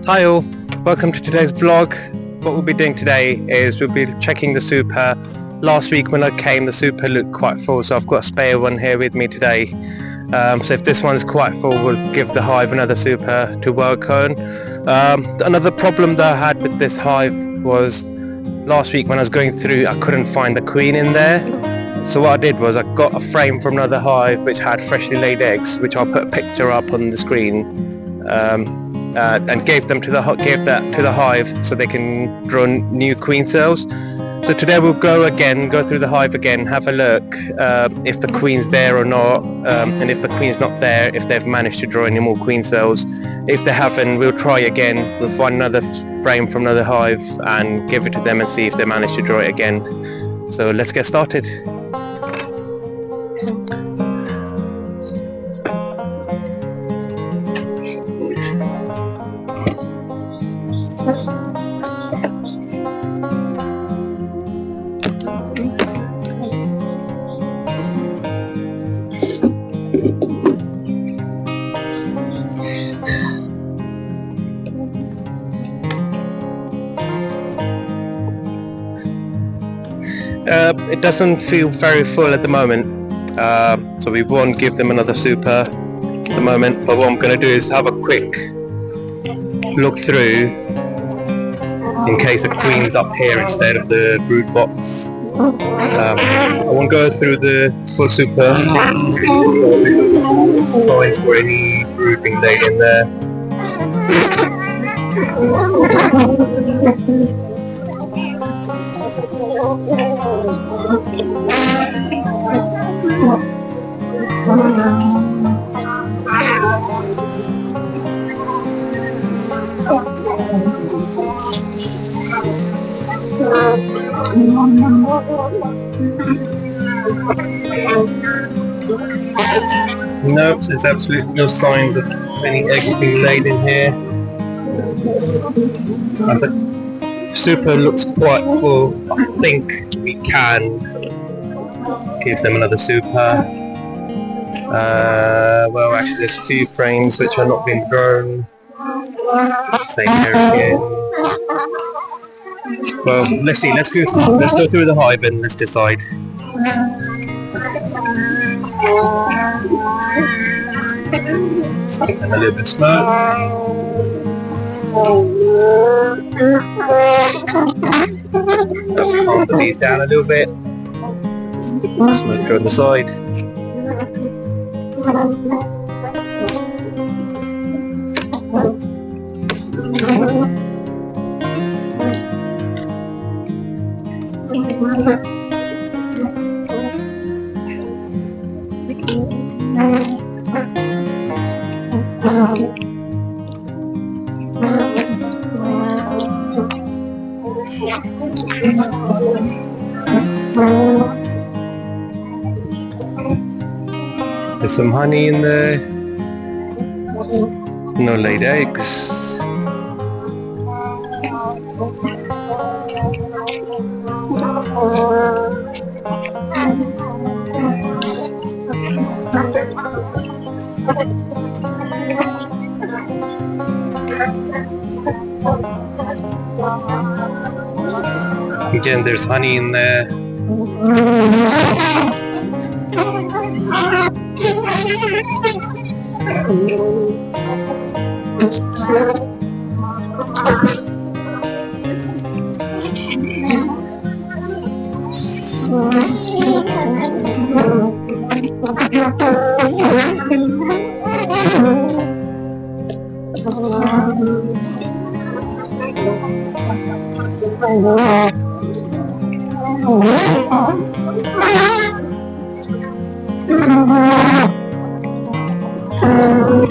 Hi all, welcome to today's vlog. What we'll be doing today is we'll be checking the super. Last week when I came, the super looked quite full, so I've got a spare one here with me today. So if this one's quite full, we'll give the hive another super to work on. Another problem that I had with this hive was last week when I was going through, I couldn't find the queen in there. So what I did was I got a frame from another hive which had freshly laid eggs, which I'll put a picture up on the screen, and gave that to the hive so they can draw new queen cells. So today we'll go through the hive again, have a look if the queen's there or not, and if the queen's not there, if they've managed to draw any more queen cells. If they haven't, we'll try again. We'll find another frame from another hive and give it to them and see if they manage to draw it again. So let's get started. It doesn't feel very full at the moment, so we won't give them another super at the moment, but what I'm going to do is have a quick look through in case the queen's up here instead of the brood box. I won't go through the full super signs for any brood being laid in there. Nope, there's absolutely no signs of any eggs being laid in here. The super looks quite full. I think we can give them another super. Well, actually there's a few frames which are not being grown. Same here again. Well, let's see. Let's go through the hive and let's decide. Let's give them a little bit of smoke. Just calm these down a little bit. Smoke on the side. There's some honey in there. No laid eggs. Again, there's honey in there.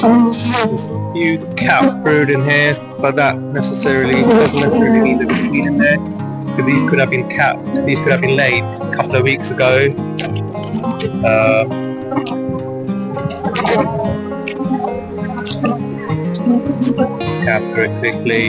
There's a few cat brood in here, but that doesn't necessarily mean there's a queen in there. Because these could have been laid a couple of weeks ago. Scan through it quickly.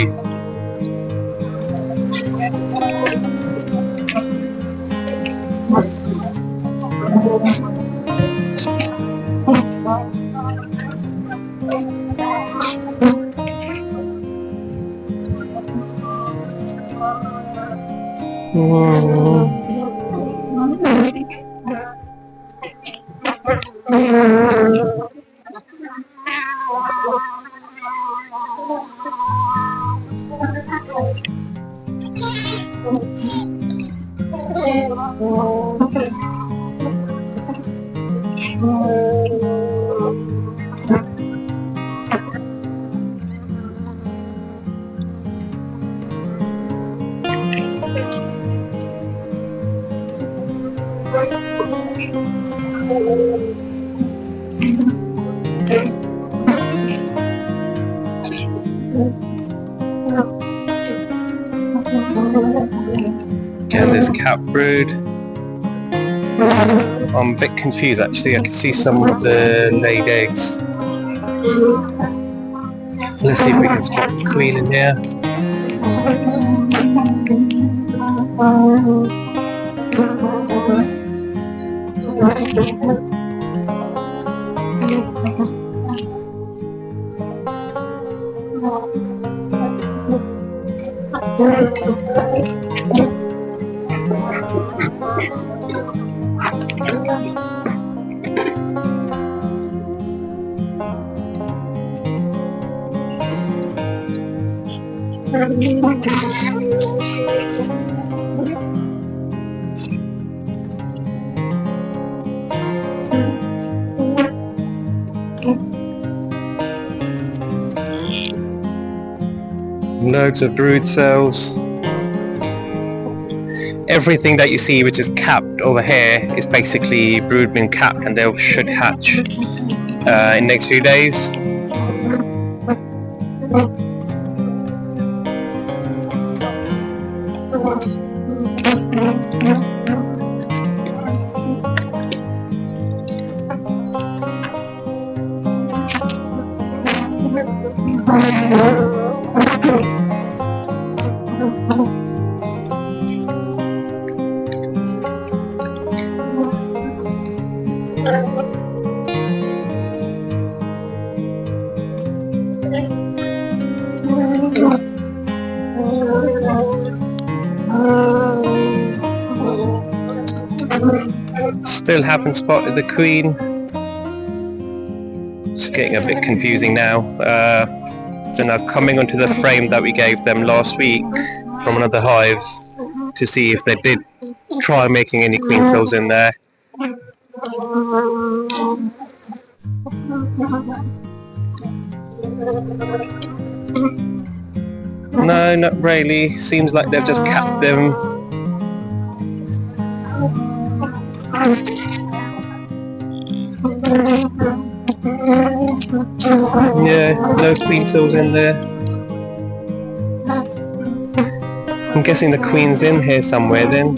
Can this cat brood? I'm a bit confused actually. I can see some of the laid eggs. Let's see if we can spot the queen in here. Loads of brood cells. Everything that you see which is capped over here is basically brood being capped, and they should hatch in next few days. Still haven't spotted the queen. It's getting a bit confusing now. So now coming onto the frame that we gave them last week from another hive to see if they did try making any queen cells in there. No, not really. Seems like they've just capped them. Yeah, no queen cells in there. I'm guessing the queen's in here somewhere then,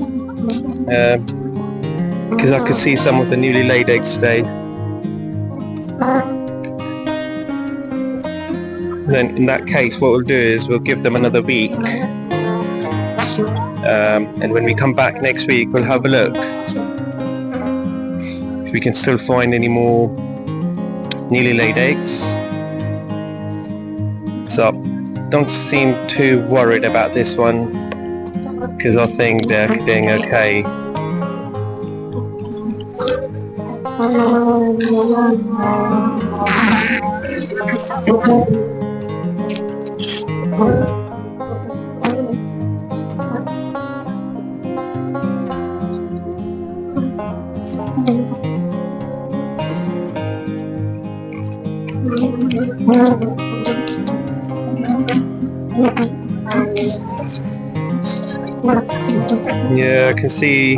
because I could see some of the newly laid eggs today. Then in that case what we'll do is we'll give them another week, and when we come back next week we'll have a look if we can still find any more newly laid eggs. So don't seem too worried about this one because I think they're doing okay. Yeah, I can see.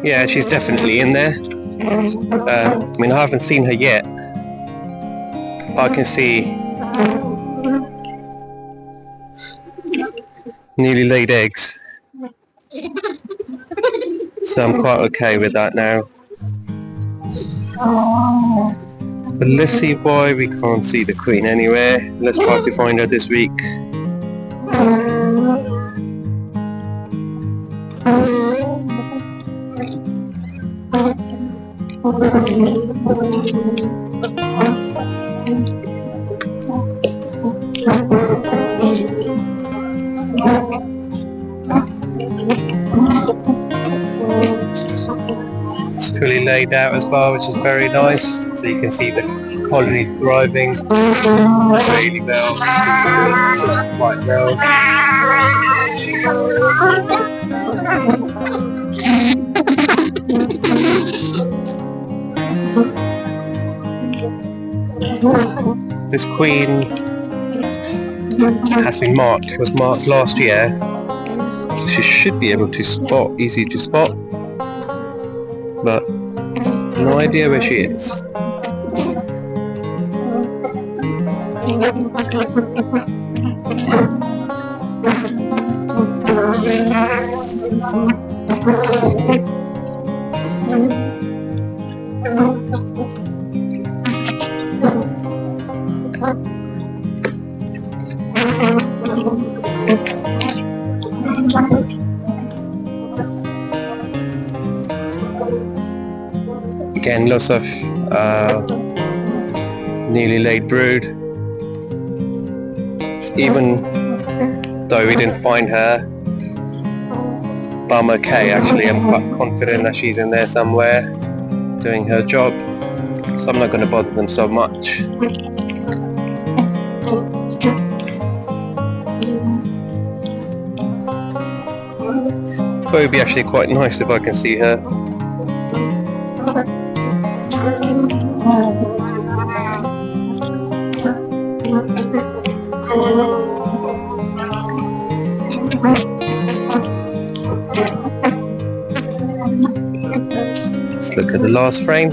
Yeah, she's definitely in there. I mean, I haven't seen her yet, but I can see newly laid eggs. So I'm quite okay with that now. But let's see why we can't see the queen anywhere. Let's try to find her this week. It's fully laid out as well, which is very nice. So you can see the colony thriving really well, quite well. This queen has been marked. It was marked last year, so she should be able to spot, easy to spot, but no idea where she is. Again, lots of newly laid brood. Even though we didn't find her, but I'm okay actually. I'm quite confident that she's in there somewhere doing her job, so I'm not going to bother them so much. But it would be actually quite nice if I can see her. Let's look at the last frame.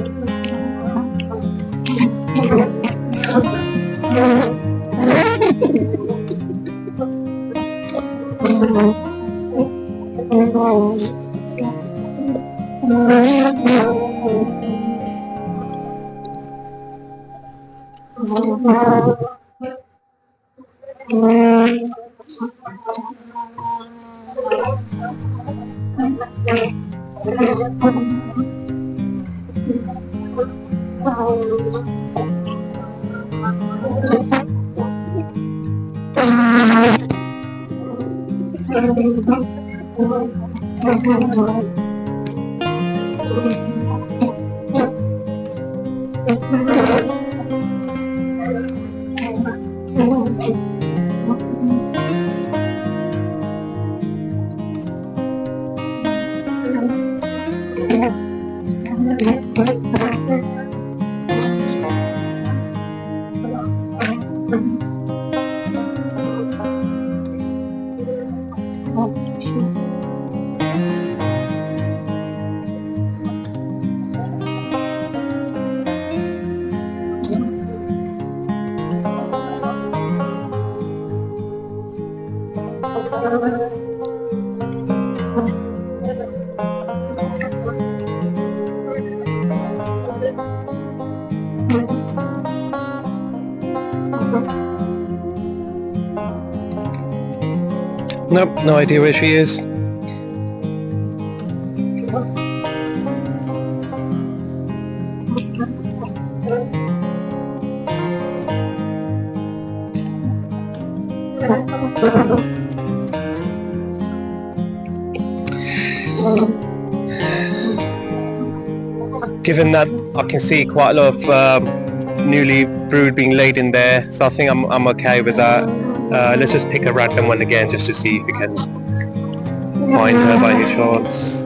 Nope, no idea where she is. Given that I can see quite a lot of newly brood being laid in there, so I think I'm okay with that. Let's just pick a random one again just to see if we can find her by any chance.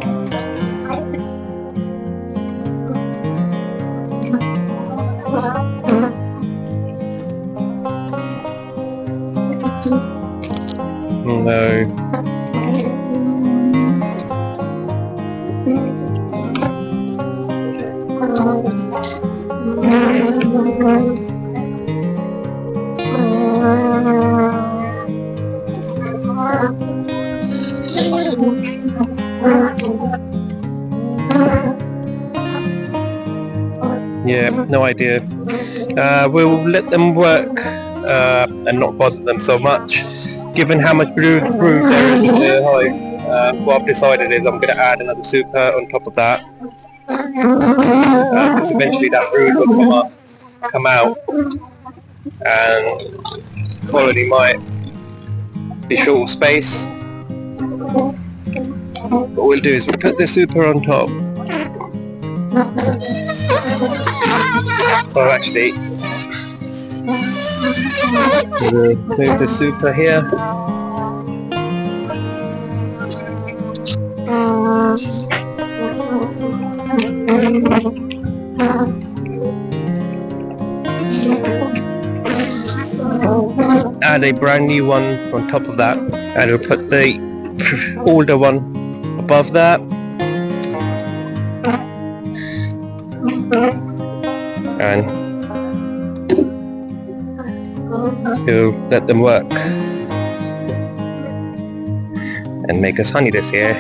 no idea. We'll let them work and not bother them so much. Given how much brood there is in the hive, what I've decided is I'm going to add another super on top of that, because eventually that brood will come out, and quality might be short of space. What we'll do is we'll put the super on top. Well, actually, we'll move the super here. Add a brand new one on top of that, and we'll put the older one above that, and we'll let them work and make us honey this year.